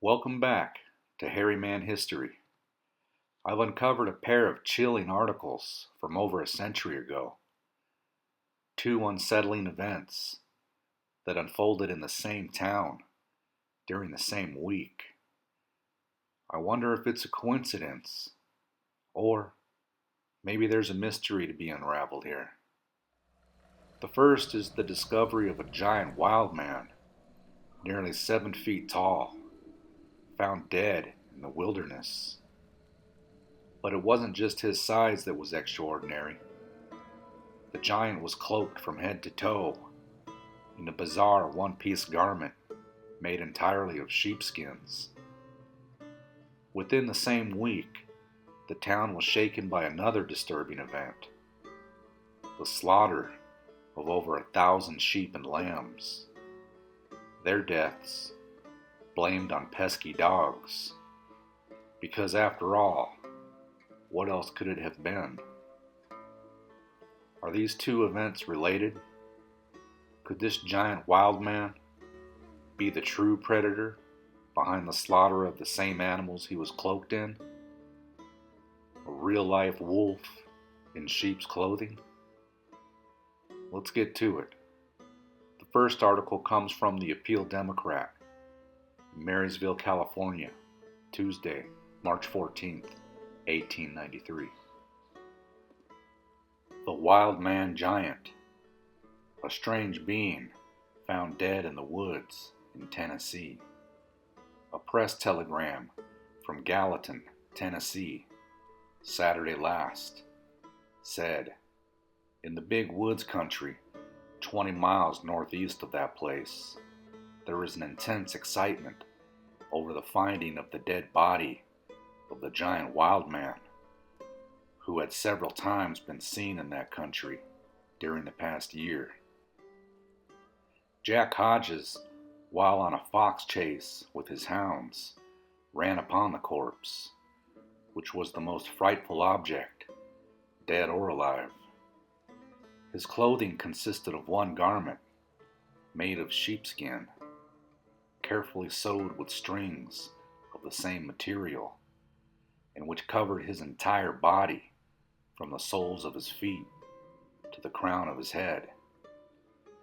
Welcome back to Hairy Man History. I've uncovered a pair of chilling articles from over a century ago. Two unsettling events that unfolded in the same town during the same week. I wonder if it's a coincidence, or maybe there's a mystery to be unraveled here. The first is the discovery of a giant wild man, nearly 7 feet tall, found dead in the wilderness. But it wasn't just his size that was extraordinary. The giant was cloaked from head to toe in a bizarre one-piece garment made entirely of sheepskins. Within the same week, the town was shaken by another disturbing event: the slaughter of over 1,000 sheep and lambs. Their deaths blamed on pesky dogs, because after all, what else could it have been? Are these two events related? Could this giant wild man be the true predator behind the slaughter of the same animals he was cloaked in? A real-life wolf in sheep's clothing? Let's get to it. The first article comes from the Appeal Democrat, Marysville, California, Tuesday, March 14th, 1893. The Wild Man Giant, a strange being found dead in the woods in Tennessee. A press telegram from Gallatin, Tennessee, Saturday last, said, "In the big woods country, 20 miles northeast of that place, there is an intense excitement over the finding of the dead body of the giant wild man, who had several times been seen in that country during the past year. Jack Hodges, while on a fox chase with his hounds, ran upon the corpse, which was the most frightful object, dead or alive. His clothing consisted of one garment, made of sheepskin, carefully sewed with strings of the same material, and which covered his entire body from the soles of his feet to the crown of his head,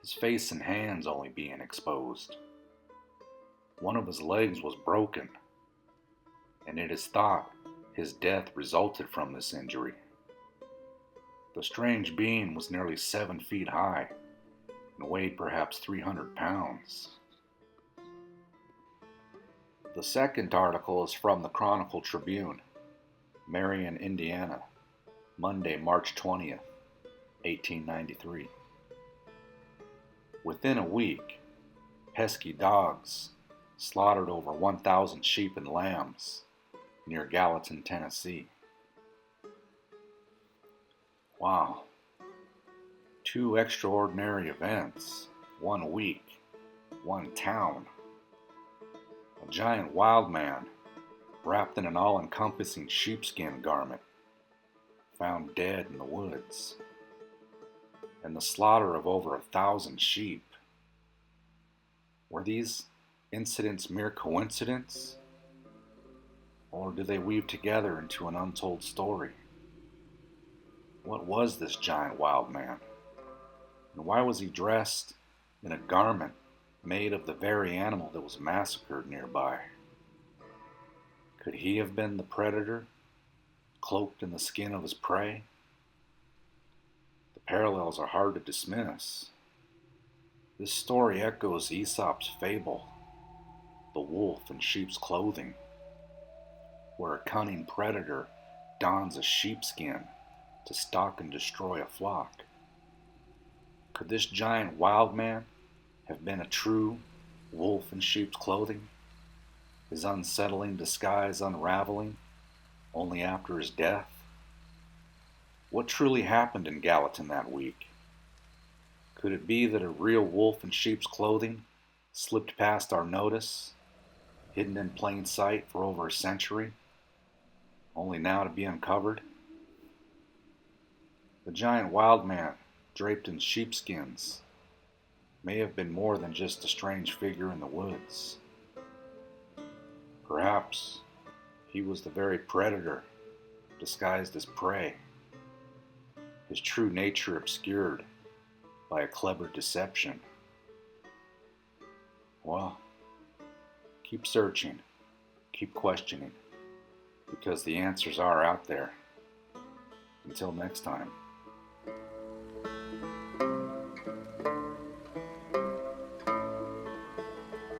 his face and hands only being exposed. One of his legs was broken, and it is thought his death resulted from this injury. The strange being was nearly 7 feet high and weighed perhaps 300 pounds. The second article is from the Chronicle Tribune, Marion, Indiana, Monday, March 20th, 1893. Within a week, pesky dogs slaughtered over 1,000 sheep and lambs near Gallatin, Tennessee. Wow. Two extraordinary events, 1 week, one town. A giant wild man, wrapped in an all-encompassing sheepskin garment, found dead in the woods. And the slaughter of over 1,000 sheep. Were these incidents mere coincidence? Or do they weave together into an untold story? What was this giant wild man? And why was he dressed in a garment made of the very animal that was massacred nearby? Could he have been the predator, cloaked in the skin of his prey? The parallels are hard to dismiss. This story echoes Aesop's fable, The Wolf in Sheep's Clothing, where a cunning predator dons a sheepskin to stalk and destroy a flock. Could this giant wild man have been a true wolf in sheep's clothing, his unsettling disguise unraveling only after his death? What truly happened in Gallatin that week? Could it be that a real wolf in sheep's clothing slipped past our notice, hidden in plain sight for over a century, only now to be uncovered? The giant wild man, draped in sheepskins, may have been more than just a strange figure in the woods. Perhaps he was the very predator disguised as prey, his true nature obscured by a clever deception. Well, keep searching, keep questioning, because the answers are out there. Until next time.